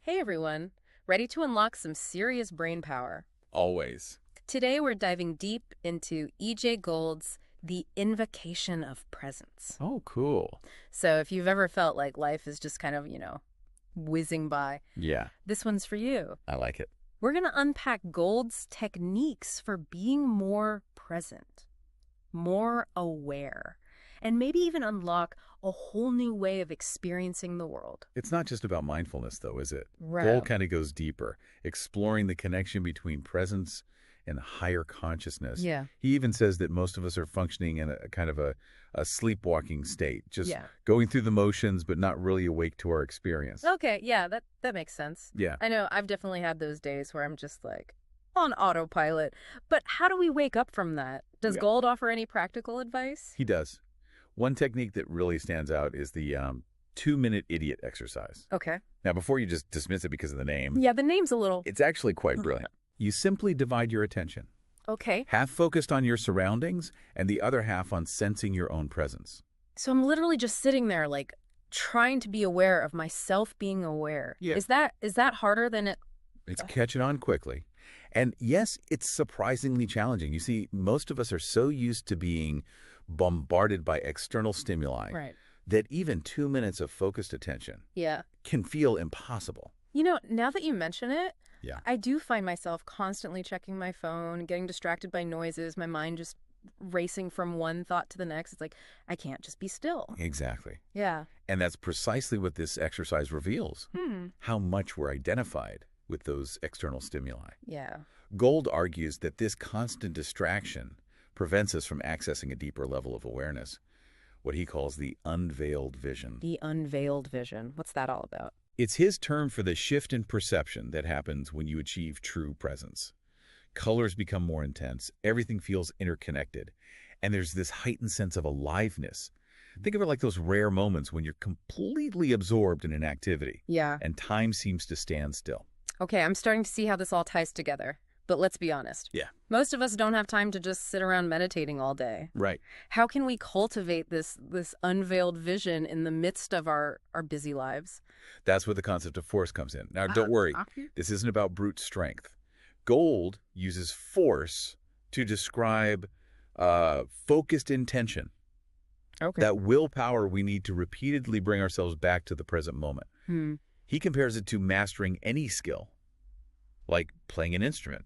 Hey everyone, ready to unlock some serious brain power? Always. Today we're diving deep into E.J. Gould's The Invocation of Presence. Oh, cool. So if you've ever felt like life is just kind of, whizzing by, Yeah, this one's for you. I like it. We're going to unpack Gould's techniques for being more present, more aware, and maybe even unlock a whole new way of experiencing the world. It's not just about mindfulness, though, is it? Right. Goal kind of goes deeper, exploring the connection between presence and higher consciousness. Yeah. He even says that most of us are functioning in a kind of a sleepwalking state, just Yeah. going through the motions, but not really awake to our experience. Okay, yeah, that makes sense. Yeah, I know I've definitely had those days where I'm just like on autopilot. But how do we wake up from that? Does Yeah. Gold offer any practical advice? he does. One technique that really stands out is the 2-minute idiot exercise. Okay. Now, before you just dismiss it because of the name, Yeah, the name's a little... it's actually quite brilliant. You simply divide your attention. Okay. Half focused on your surroundings and the other half on sensing your own presence. So I'm literally just sitting there like trying to be aware of myself being aware. Yeah. Is that harder than it... It's catching on quickly. And yes, it's surprisingly challenging. You see, most of us are so used to being bombarded by external stimuli Right. that even 2 minutes of focused attention Yeah. can feel impossible. Now that you mention it, Yeah. I do find myself constantly checking my phone, getting distracted by noises, my mind just racing from one thought to the next. It's like, I can't just be still. Exactly. Yeah. And that's precisely what this exercise reveals, how much we're identified with those external stimuli. Yeah. Gold argues that this constant distraction prevents us from accessing a deeper level of awareness, what he calls the unveiled vision. The unveiled vision. What's that all about? It's his term for the shift in perception that happens when you achieve true presence. Colors become more intense, everything feels interconnected, and there's this heightened sense of aliveness. Think of it like those rare moments when you're completely absorbed in an activity Yeah. and time seems to stand still. Okay, I'm starting to see how this all ties together. But let's be honest. Yeah. Most of us don't have time to just sit around meditating all day. Right. How can we cultivate this unveiled vision in the midst of our busy lives? That's where the concept of force comes in. Now, don't worry. This isn't about brute strength. Gold uses force to describe focused intention, Okay. that willpower we need to repeatedly bring ourselves back to the present moment. He compares it to mastering any skill, like playing an instrument,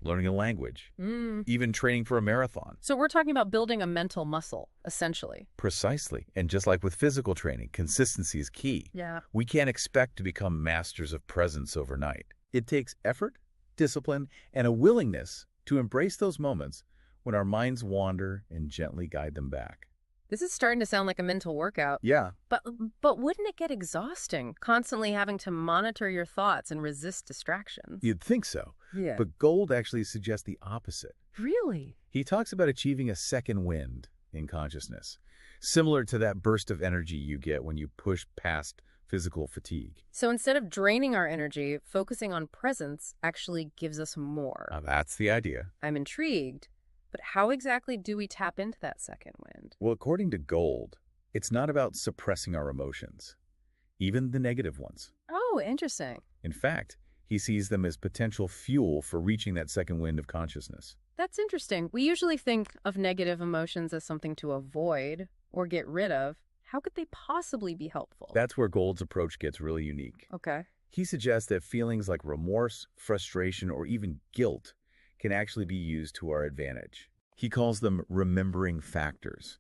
learning a language, even training for a marathon. So we're talking about building a mental muscle, essentially. Precisely. And just like with physical training, consistency is key. Yeah. We can't expect to become masters of presence overnight. It takes effort, discipline, and a willingness to embrace those moments when our minds wander and gently guide them back. This is starting to sound like a mental workout. Yeah. But wouldn't it get exhausting, constantly having to monitor your thoughts and resist distractions? You'd think so. Yeah. But Gold actually suggests the opposite. Really? He talks about achieving a second wind in consciousness, similar to that burst of energy you get when you push past physical fatigue. So instead of draining our energy, focusing on presence actually gives us more. Now, that's the idea. I'm intrigued, but how exactly do we tap into that second wind? Well, according to Gold, it's not about suppressing our emotions, even the negative ones. Oh, interesting. In fact, he sees them as potential fuel for reaching that second wind of consciousness. That's interesting. We usually think of negative emotions as something to avoid or get rid of. How could they possibly be helpful? That's where Gold's approach gets really unique. Okay. He suggests that feelings like remorse, frustration, or even guilt can actually be used to our advantage. He calls them remembering factors,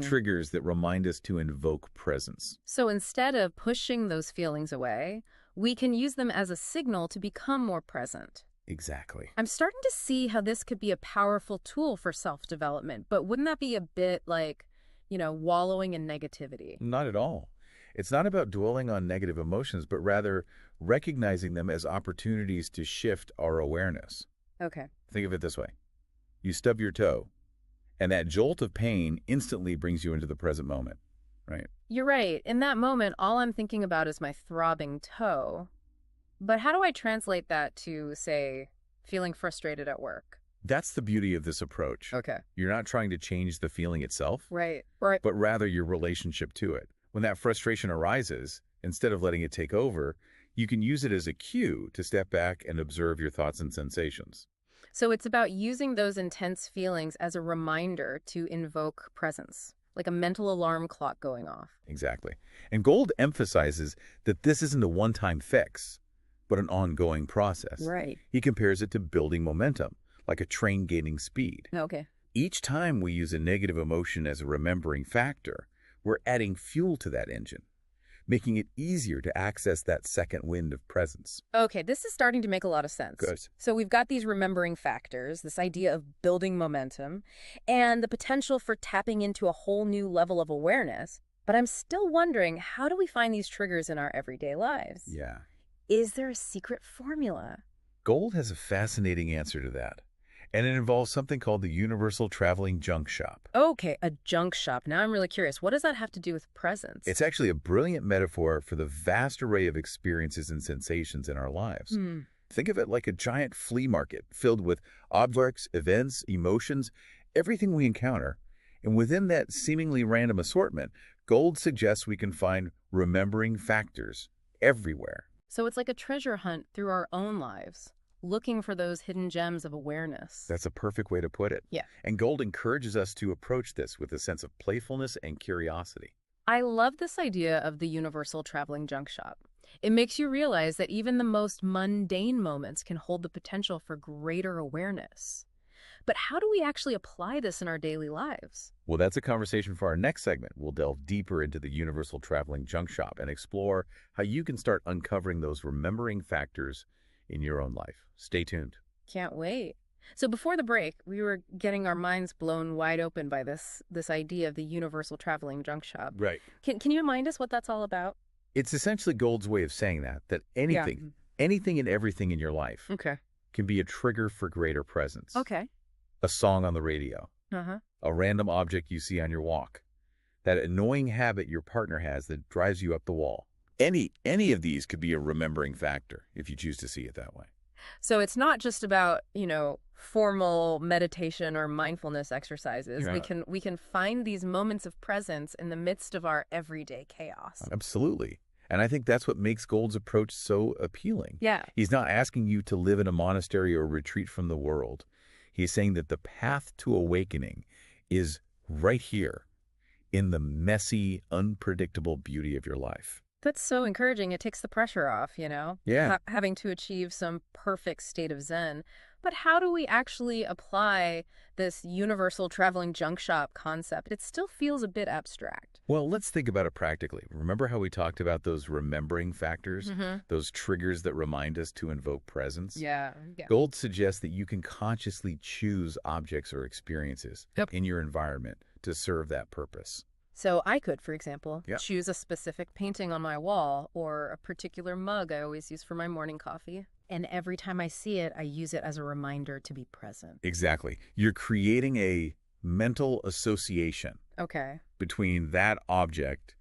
triggers that remind us to invoke presence. So instead of pushing those feelings away, we can use them as a signal to become more present. Exactly. I'm starting to see how this could be a powerful tool for self-development, but wouldn't that be a bit like, wallowing in negativity? Not at all. It's not about dwelling on negative emotions, but rather recognizing them as opportunities to shift our awareness. Okay. Think of it this way. You stub your toe, and that jolt of pain instantly brings you into the present moment, right? You're right. In that moment, all I'm thinking about is my throbbing toe. But how do I translate that to, say, feeling frustrated at work? That's the beauty of this approach. Okay. You're not trying to change the feeling itself, Right. but rather your relationship to it. When that frustration arises, instead of letting it take over, You can use it as a cue to step back and observe your thoughts and sensations. So it's about using those intense feelings as a reminder to invoke presence, like a mental alarm clock going off. Exactly. And Gold emphasizes that this isn't a one-time fix, but an ongoing process. Right. He compares it to building momentum, like a train gaining speed. Okay. Each time we use a negative emotion as a remembering factor, we're adding fuel to that engine, making it easier to access that second wind of presence. Okay, this is starting to make a lot of sense. Good. So we've got these remembering factors, this idea of building momentum, and the potential for tapping into a whole new level of awareness. But I'm still wondering, how do we find these triggers in our everyday lives? Yeah. Is there a secret formula? Gold has a fascinating answer to that, and it involves something called the Universal Traveling Junk Shop. Okay, a junk shop. Now I'm really curious. What does that have to do with presence? It's actually a brilliant metaphor for the vast array of experiences and sensations in our lives. Think of it like a giant flea market filled with objects, events, emotions, everything we encounter. And within that seemingly random assortment, Gold suggests we can find remembering factors everywhere. So it's like a treasure hunt through our own lives, looking for those hidden gems of awareness. That's a perfect way to put it. Yeah. And Gold encourages us to approach this with a sense of playfulness and curiosity. I love this idea of the universal traveling junk shop. It makes you realize that even the most mundane moments can hold the potential for greater awareness. But how do we actually apply this in our daily lives? Well, that's a conversation for our next segment. We'll delve deeper into the Universal Traveling Junk Shop and explore how you can start uncovering those remembering factors in your own life. Stay tuned. Can't wait. So before the break, we were getting our minds blown wide open by this idea of the universal traveling junk shop. Right. Can you remind us what that's all about? It's essentially Gold's way of saying that anything and everything in your life Okay. can be a trigger for greater presence. Okay. A song on the radio, Uh-huh. a random object you see on your walk, that annoying habit your partner has that drives you up the wall. Any of these could be a remembering factor if you choose to see it that way. So it's not just about, formal meditation or mindfulness exercises. Yeah. We can find these moments of presence in the midst of our everyday chaos. Absolutely. And I think that's what makes Gold's approach so appealing. Yeah. He's not asking you to live in a monastery or retreat from the world. He's saying that the path to awakening is right here in the messy, unpredictable beauty of your life. That's so encouraging. It takes the pressure off, Yeah. having to achieve some perfect state of Zen. But how do we actually apply this universal traveling junk shop concept? It still feels a bit abstract. Well, let's think about it practically. Remember how we talked about those remembering factors, those triggers that remind us to invoke presence? Yeah. Gold suggests that you can consciously choose objects or experiences in your environment to serve that purpose. So I could, for example, Yeah. choose a specific painting on my wall or a particular mug I always use for my morning coffee. And every time I see it, I use it as a reminder to be present. Exactly. You're creating a mental association Okay. between that object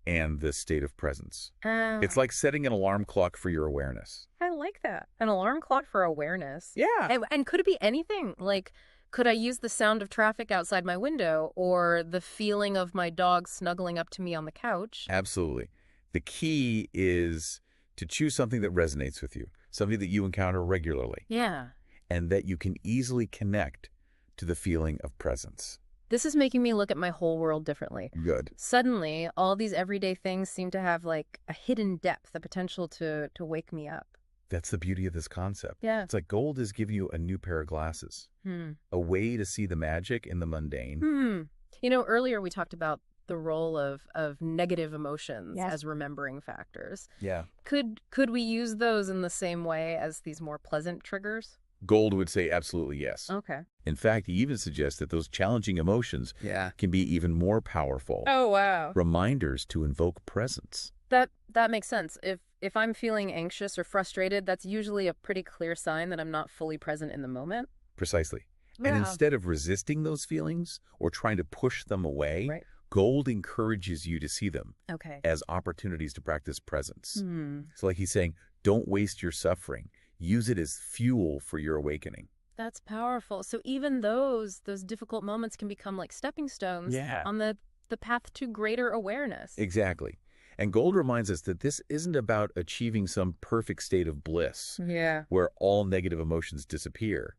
and the state of presence. It's It's like setting an alarm clock for your awareness. I like that. An alarm clock for awareness. Yeah. And could it be anything? Like, could I use the sound of traffic outside my window or the feeling of my dog snuggling up to me on the couch? Absolutely. The key is to choose something that resonates with you, something that you encounter regularly, Yeah. and that you can easily connect to the feeling of presence. This is making me look at my whole world differently. Good. Suddenly, all these everyday things seem to have like a hidden depth, the potential to wake me up. That's the beauty of this concept. Yeah. It's like Gold is giving you a new pair of glasses, a way to see the magic in the mundane. Earlier we talked about the role of negative emotions Yes. as remembering factors. Yeah. Could we use those in the same way as these more pleasant triggers? Gold would say absolutely yes. Okay. In fact, he even suggests that those challenging emotions can be even more powerful Oh, wow. reminders to invoke presence. That makes sense. If I'm feeling anxious or frustrated, that's usually a pretty clear sign that I'm not fully present in the moment. Precisely. And Wow. instead of resisting those feelings or trying to push them away, Right. Gold encourages you to see them Okay. as opportunities to practice presence. Hmm. So like he's saying, don't waste your suffering. Use it as fuel for your awakening. That's powerful. So even those difficult moments can become like stepping stones Yeah. on the path to greater awareness. Exactly. And Gold reminds us that this isn't about achieving some perfect state of bliss Yeah. where all negative emotions disappear.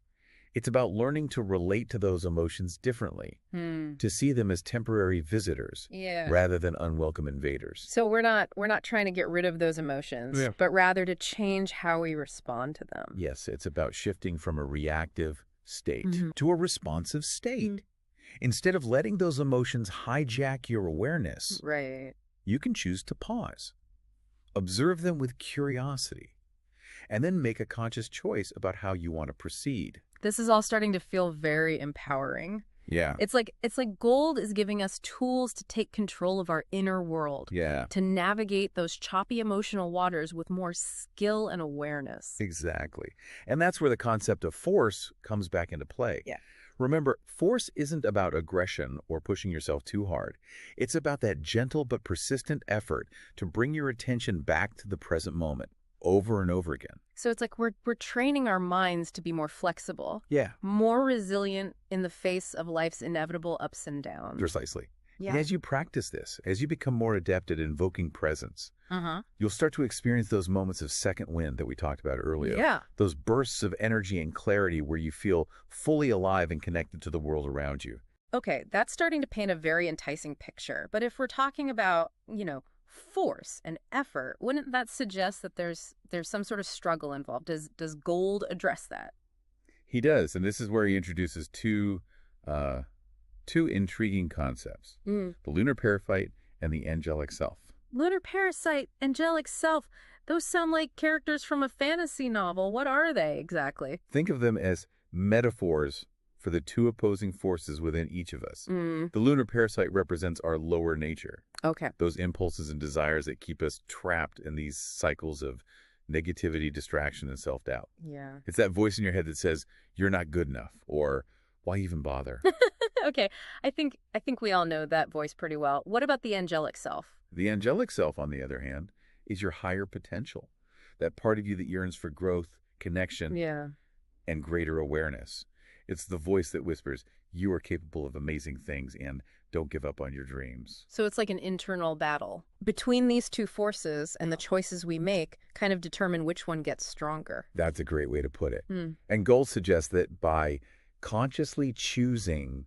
It's about learning to relate to those emotions differently, to see them as temporary visitors Yeah. rather than unwelcome invaders. So we're not trying to get rid of those emotions, Yeah. but rather to change how we respond to them. Yes, it's about shifting from a reactive state Mhm. to a responsive state. Instead of letting those emotions hijack your awareness, Right. you can choose to pause, observe them with curiosity, and then make a conscious choice about how you want to proceed. This is all starting to feel very empowering. Yeah. It's like Gold is giving us tools to take control of our inner world, Yeah, to navigate those choppy emotional waters with more skill and awareness. exactly. And that's where the concept of force comes back into play. Yeah. Remember, force isn't about aggression or pushing yourself too hard. It's about that gentle but persistent effort to bring your attention back to the present moment over and over again. So it's like we're training our minds to be more flexible, Yeah, more resilient in the face of life's inevitable ups and downs. precisely. Yeah. And as you practice this, as you become more adept at invoking presence, you'll start to experience those moments of second wind that we talked about earlier. Yeah. Those bursts of energy and clarity where you feel fully alive and connected to the world around you. Okay, that's starting to paint a very enticing picture. But if we're talking about, force and effort, wouldn't that suggest that there's some sort of struggle involved? Does Gold address that? He does, and this is where he introduces two intriguing concepts, the lunar parasite and the angelic self. Lunar Parasite, angelic self, those sound like characters from a fantasy novel. What are they exactly? Think of them as metaphors for the two opposing forces within each of us. The lunar parasite represents our lower nature, Okay. those impulses and desires that keep us trapped in these cycles of negativity, distraction, and self-doubt. Yeah. It's that voice in your head that says, you're not good enough, or why even bother? Okay, I think we all know that voice pretty well. What about the angelic self? The angelic self, on the other hand, is your higher potential, that part of you that yearns for growth, connection, Yeah. and greater awareness. It's the voice that whispers, you are capable of amazing things and don't give up on your dreams. So it's like an internal battle. Between these two forces and the choices we make kind of determine which one gets stronger. That's a great way to put it. And Gold suggests that by consciously choosing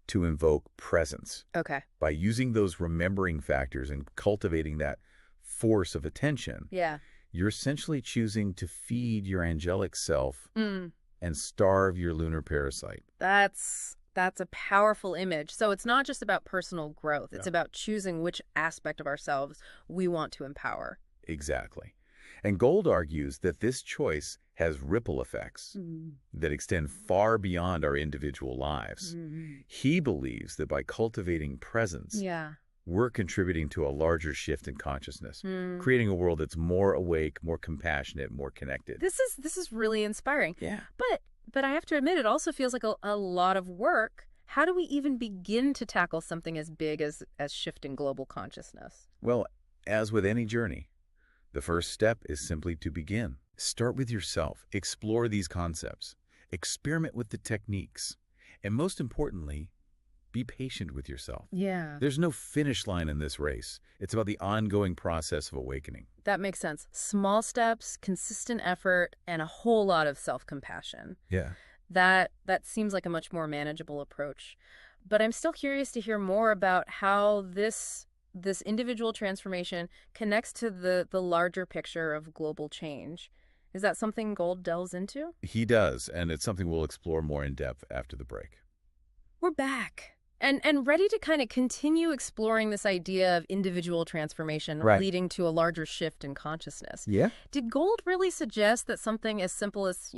to invoke presence, Okay. by using those remembering factors and cultivating that force of attention, Yeah. you're essentially choosing to feed your angelic self and starve your lunar parasite. That's a powerful image. So it's not just about personal growth. It's No. about choosing which aspect of ourselves we want to empower. Exactly. And Gold argues that this choice has ripple effects that extend far beyond our individual lives. He believes that by cultivating presence, Yeah. we're contributing to a larger shift in consciousness, creating a world that's more awake, more compassionate, more connected. This is really inspiring. Yeah. But I have to admit, it also feels like a lot of work. How do we even begin to tackle something as big as shifting global consciousness? Well, as with any journey, the first step is simply to begin. Start with yourself. Explore these concepts. Experiment with the techniques. And most importantly, be patient with yourself. Yeah. There's no finish line in this race. It's about the ongoing process of awakening. That makes sense. Small steps, consistent effort, and a whole lot of self-compassion. Yeah. That seems like a much more manageable approach. But I'm still curious to hear more about how this individual transformation connects to the larger picture of global change. Is that something Gold delves into? He does, and it's something we'll explore more in depth after the break. We're back. And ready to kind of continue exploring this idea of individual transformation leading to a larger shift in consciousness. Yeah? Did Gold really suggest that something as simple as,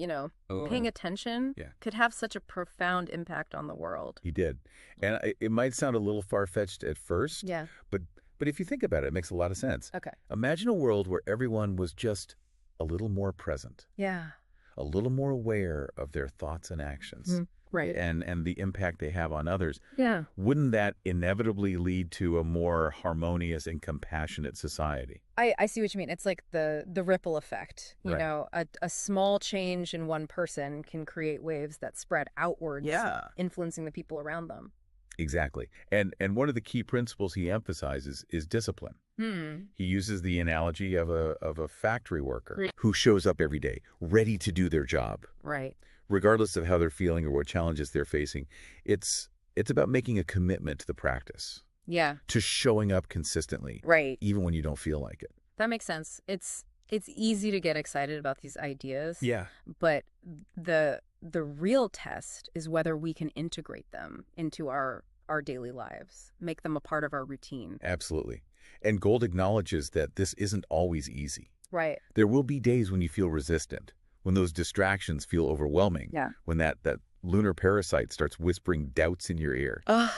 paying attention could have such a profound impact on the world? He did. And it might sound a little far-fetched at first, Yeah. but if you think about it, it makes a lot of sense. Okay. Imagine a world where everyone was just a little more present, Yeah. a little more aware of their thoughts and actions. Right. And the impact they have on others. Yeah. Wouldn't that inevitably lead to a more harmonious and compassionate society? I see what you mean. It's like the ripple effect. You Right. know, a small change in one person can create waves that spread outwards, influencing the people around them. Exactly. And one of the key principles he emphasizes is discipline. Hmm. He uses the analogy of a factory worker Right. who shows up every day, ready to do their job, Right. regardless of how they're feeling or what challenges they're facing. It's about making a commitment to the practice, Yeah. to showing up consistently, Right. even when you don't feel like it. That makes sense. It's easy to get excited about these ideas, Yeah. but the real test is whether we can integrate them into our daily lives, make them a part of our routine. Absolutely. And Gold acknowledges that this isn't always easy. Right. There will be days when you feel resistant, when those distractions feel overwhelming, Yeah. when that lunar parasite starts whispering doubts in your ear. Ugh.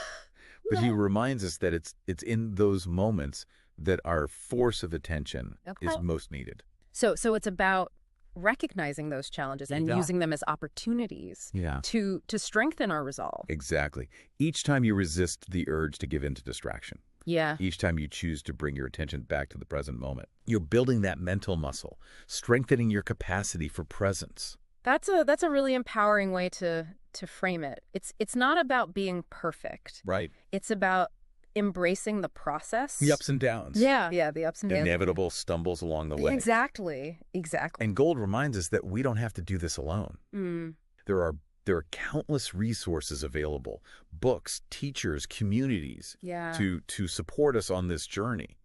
But he reminds us that it's in those moments that our force of attention is Okay. most needed. So it's about recognizing those challenges and Yeah. using them as opportunities Yeah. to strengthen our resolve. Exactly. Each time you resist the urge to give in to distraction, Yeah. each time you choose to bring your attention back to the present moment, you're building that mental muscle, strengthening your capacity for presence. That's a really empowering way to frame it. It's not about being perfect. Right. It's about embracing the process. The ups and downs. Yeah. Yeah, the ups and downs. Inevitable stumbles along the way. Exactly. Exactly. And Gold reminds us that we don't have to do this alone. Mm. There are countless resources available, books, teachers, communities Yeah. to support us on this journey.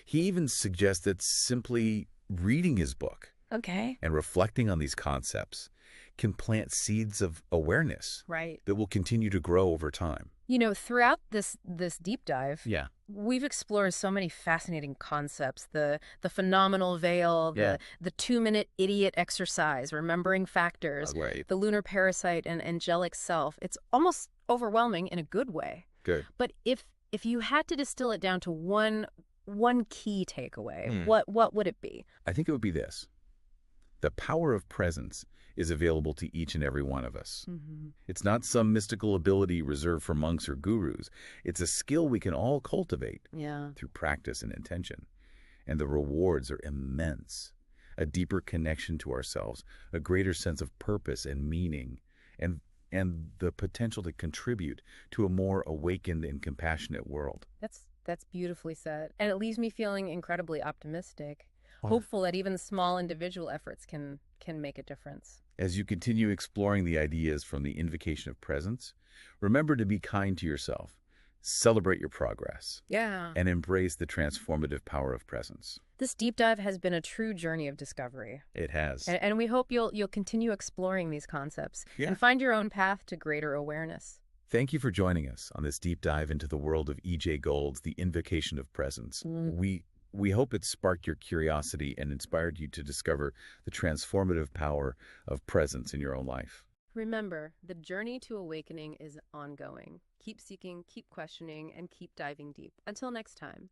He even suggests that simply reading his book Okay. and reflecting on these concepts can plant seeds of awareness Right. that will continue to grow over time. You know, throughout this deep dive, Yeah. we've explored so many fascinating concepts. The phenomenal veil, Yeah. the 2-minute idiot exercise, remembering factors, Right. the lunar parasite and angelic self. It's almost overwhelming in a good way. Good. But if you had to distill it down to one key takeaway, Hmm. what would it be? I think it would be this. The power of presence is available to each and every one of us. Mm-hmm. It's not some mystical ability reserved for monks or gurus. It's a skill we can all cultivate Yeah. through practice and intention. And the rewards are immense. A deeper connection to ourselves, a greater sense of purpose and meaning, and the potential to contribute to a more awakened and compassionate world. That's beautifully said. And it leaves me feeling incredibly optimistic, Wow. hopeful that even small individual efforts can make a difference. As you continue exploring the ideas from the Invocation of Presence, remember to be kind to yourself, celebrate your progress, Yeah. and embrace the transformative power of presence. This deep dive has been a true journey of discovery. It has. And we hope you'll continue exploring these concepts Yeah. and find your own path to greater awareness. Thank you for joining us on this deep dive into the world of E.J. Gold's The Invocation of Presence. We hope it sparked your curiosity and inspired you to discover the transformative power of presence in your own life. Remember, the journey to awakening is ongoing. Keep seeking, keep questioning, and keep diving deep. Until next time.